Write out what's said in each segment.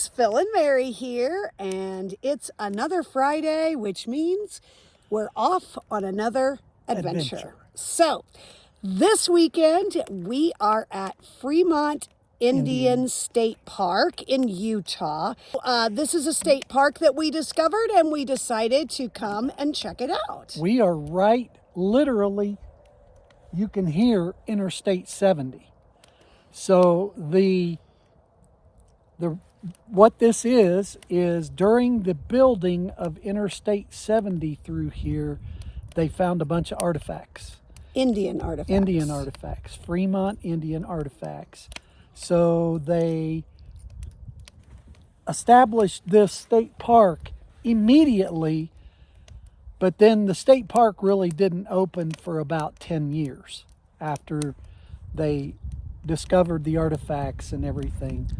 friends, Phil and Mary here, and it's another Friday, which means we're off on another adventure. So this weekend we are at Freemont Indian State Park in Utah. This is a state park that we discovered and we decided to come and check it out. We are right, literally, you can hear Interstate 70. So what this is during the building of Interstate 70 through here, they found a bunch of artifacts. Indian artifacts. Fremont Indian artifacts. So they established this state park immediately, but then the state park really didn't open for about 10 years after they discovered the artifacts and everything.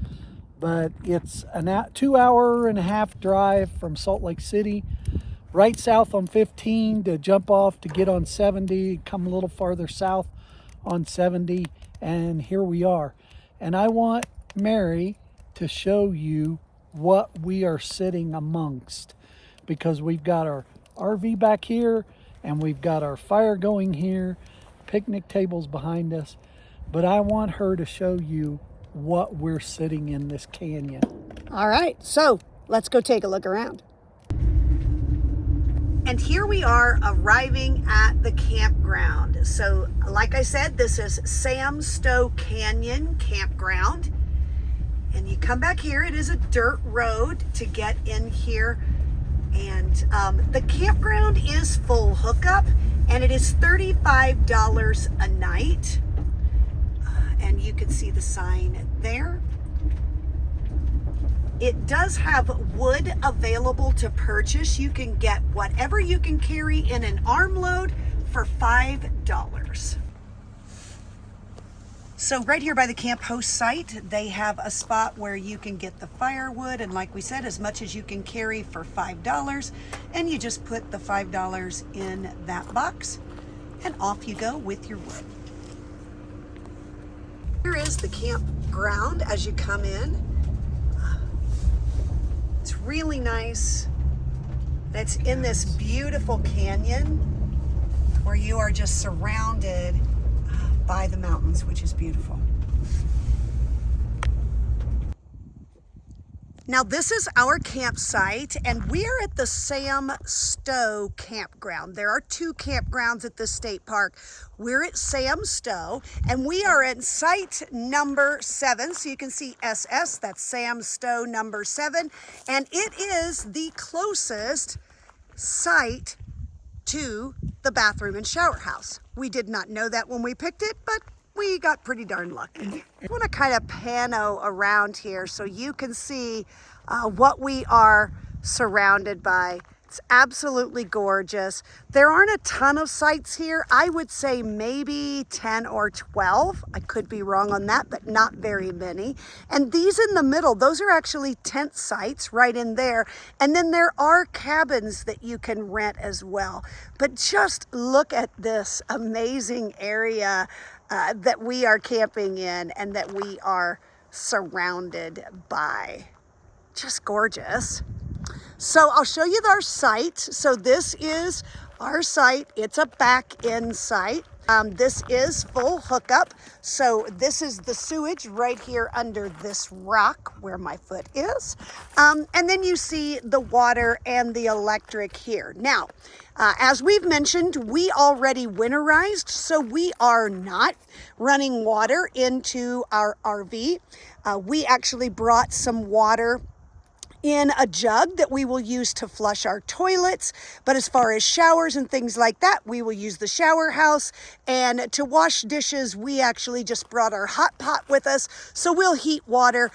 But it's a 2.5-hour drive from Salt Lake City, right south on 15 to jump off to get on 70, come a little farther south on 70, and here we are. And I want Mary to show you what we are sitting amongst, because we've got our RV back here and we've got our fire going here, picnic tables behind us, but I want her to show you what we're sitting in this canyon. All right, so let's go take a look around. And here we are arriving at the campground. So like I said, this is Sam Stowe Canyon Campground. And you come back here, it is a dirt road to get in here. And the campground is full hookup and it is $35 a night. And you can see the sign there. It does have wood available to purchase. You can get whatever you can carry in an armload for $5. So right here by the camp host site, they have a spot where you can get the firewood, and like we said, as much as you can carry for $5, and you just put the $5 in that box and off you go with your wood. Here is the campground as you come in. It's really nice. It's in this beautiful canyon where you are just surrounded by the mountains, which is beautiful. Now this is our campsite and we are at the Sam Stowe Campground. There are 2 campgrounds at this state park. We're at Sam Stowe and we are at site number 7. So you can see SS, that's Sam Stowe number 7. And it is the closest site to the bathroom and shower house. We did not know that when we picked it, but we got pretty darn lucky. I want to kind of pano around here so you can see what we are surrounded by. It's absolutely gorgeous. There aren't a ton of sites here. I would say maybe 10 or 12. I could be wrong on that, but not very many. And these in the middle, those are actually tent sites right in there. And then there are cabins that you can rent as well. But just look at this amazing area that we are camping in and that we are surrounded by. Just gorgeous. So I'll show you our site. So this is our site. It's a back-end site. This is full hookup. So this is the sewage right here under this rock where my foot is. And then you see the water and the electric here. Now, as we've mentioned, we already winterized, so we are not running water into our RV. We actually brought some water in a jug that we will use to flush our toilets. But as far as showers and things like that, we will use the shower house. And to wash dishes, we actually just brought our hot pot with us. So we'll heat water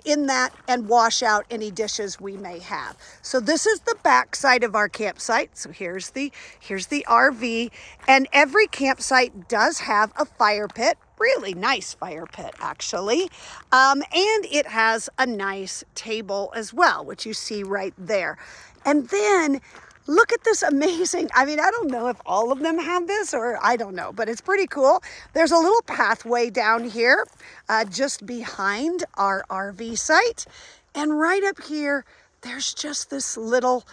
in that and wash out any dishes we may have. So this is the back side of our campsite. So here's the RV. And every campsite does have a fire pit. Really nice fire pit, actually. And it has a nice table as well, which you see right there. And then look at this amazing, I mean, I don't know if all of them have this or I don't know, but it's pretty cool. There's a little pathway down here just behind our RV site. And right up here, there's just this little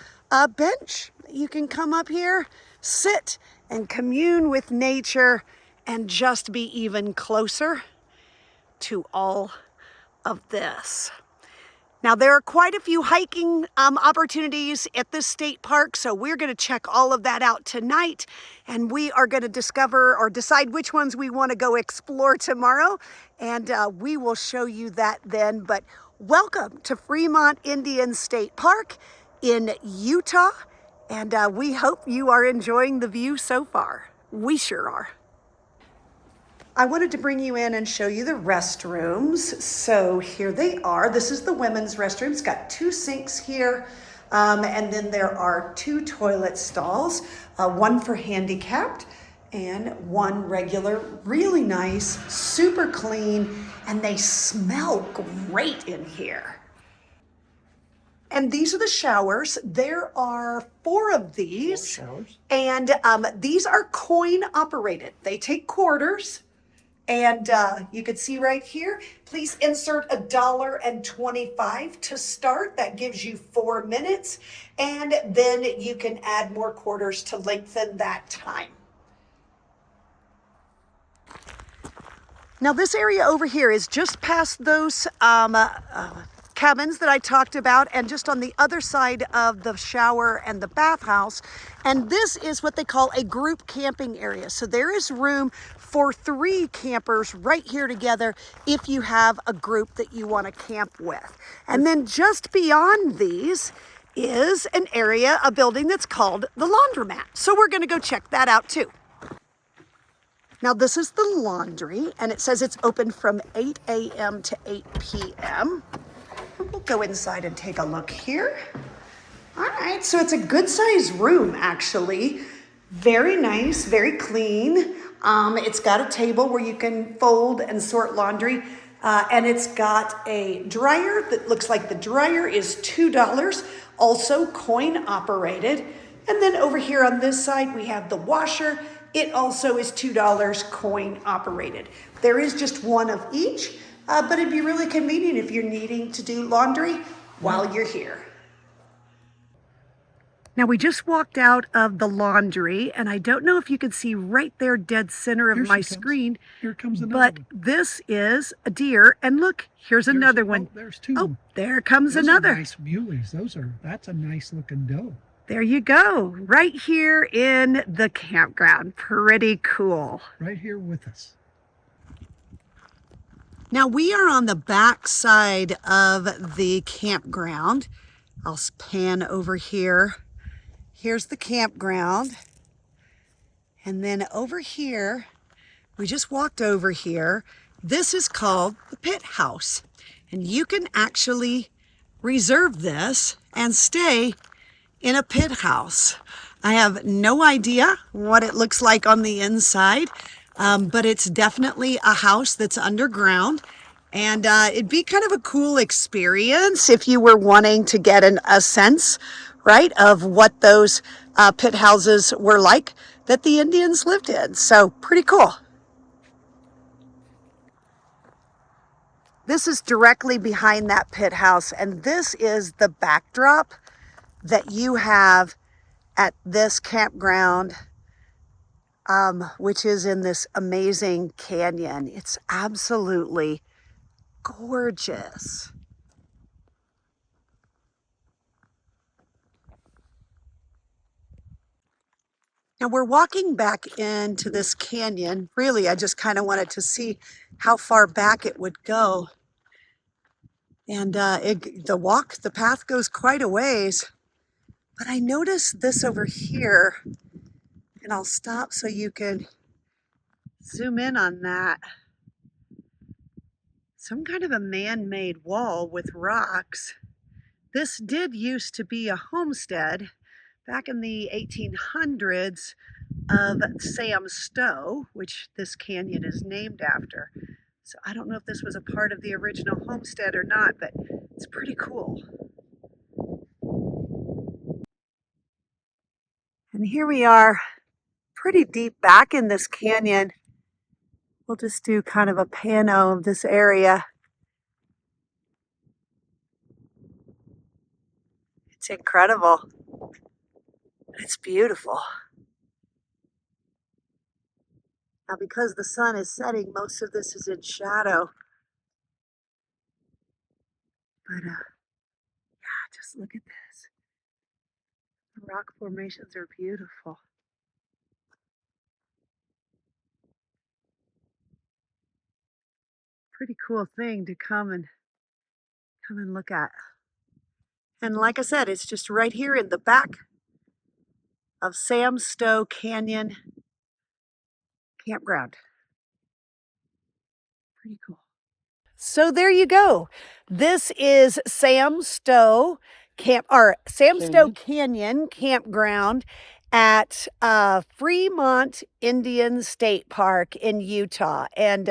bench. You can come up here, sit and commune with nature and just be even closer to all of this. Now, there are quite a few hiking opportunities at this state park, so we're going to check all of that out tonight, and we are going to discover or decide which ones we want to go explore tomorrow, and we will show you that then. But welcome to Freemont Indian State Park in Utah, and we hope you are enjoying the view so far. We sure are. I wanted to bring you in and show you the restrooms. So here they are. This is the women's restroom. It's got 2 sinks here. And then there are 2 toilet stalls, one for handicapped and one regular. Really nice, super clean, and they smell great in here. And these are the showers. There are 4 of these. 4 showers. And these are coin operated. They take quarters. And you can see right here, please insert $1.25 to start. That gives you 4 minutes. And then you can add more quarters to lengthen that time. Now this area over here is just past those cabins that I talked about, and just on the other side of the shower and the bathhouse. And this is what they call a group camping area. So there is room for 3 campers right here together if you have a group that you want to camp with. And then just beyond these is an area, a building that's called the laundromat. So we're going to go check that out too. Now this is the laundry, and it says it's open from 8 a.m. to 8 p.m. We'll go inside and take a look here. All right, so it's a good sized room actually. Very nice, very clean. It's got a table where you can fold and sort laundry. And it's got a dryer that looks like the dryer is $2, also coin operated. And then over here on this side, we have the washer. It also is $2 coin operated. There is just one of each. But it'd be really convenient if you're needing to do laundry while you're here. Now we just walked out of the laundry, and I don't know if you can see right there dead center of my screen. Here comes another one. But this is a deer, and look, here's another one. Oh, there's 2. Oh, there comes Those another. Are nice muleys. That's a nice looking doe. There you go, right here in the campground. Pretty cool. Right here with us. Now we are on the back side of the campground. I'll pan over here. Here's the campground. And then over here, we just walked over here. This is called the pit house. And you can actually reserve this and stay in a pit house. I have no idea what it looks like on the inside. But it's definitely a house that's underground, and it'd be kind of a cool experience if you were wanting to get a sense, right, of what those pit houses were like that the Indians lived in. So pretty cool. This is directly behind that pit house, and this is the backdrop that you have at this campground, which is in this amazing canyon. It's absolutely gorgeous. Now we're walking back into this canyon. Really, I just kind of wanted to see how far back it would go. And the path goes quite a ways. But I noticed this over here, and I'll stop so you can zoom in on that. Some kind of a man-made wall with rocks. This did used to be a homestead back in the 1800s of Sam Stowe, which this canyon is named after. So I don't know if this was a part of the original homestead or not, but it's pretty cool. And here we are, pretty deep back in this canyon. We'll just do kind of a pano of this area. It's incredible. It's beautiful. Now, because the sun is setting, most of this is in shadow. But yeah, just look at this. The rock formations are beautiful. Pretty cool thing to come and look at. And like I said, it's just right here in the back of Sam Stowe Canyon Campground. Pretty cool. So there you go. This is Sam Stowe Stowe Canyon Campground at Freemont Indian State Park in Utah. And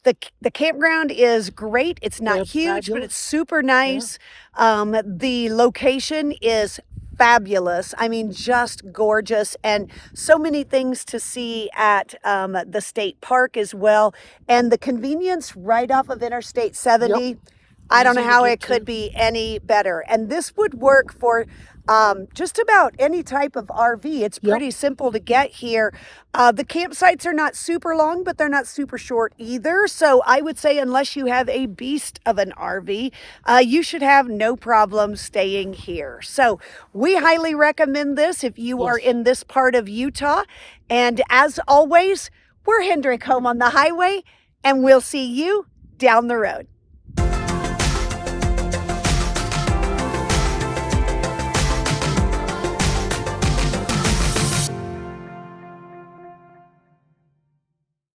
the campground is great. It's not huge, but it's super nice. Yeah. The location is fabulous. I mean, just gorgeous, and so many things to see at the state park as well. And the convenience right off of Interstate 70. Yep. I don't know how it could be any better. And this would work for just about any type of RV. It's pretty simple to get here. The campsites are not super long, but they're not super short either. So I would say unless you have a beast of an RV, you should have no problem staying here. So we highly recommend this if you are in this part of Utah. And as always, we're Hendrick Home on the Highway, and we'll see you down the road.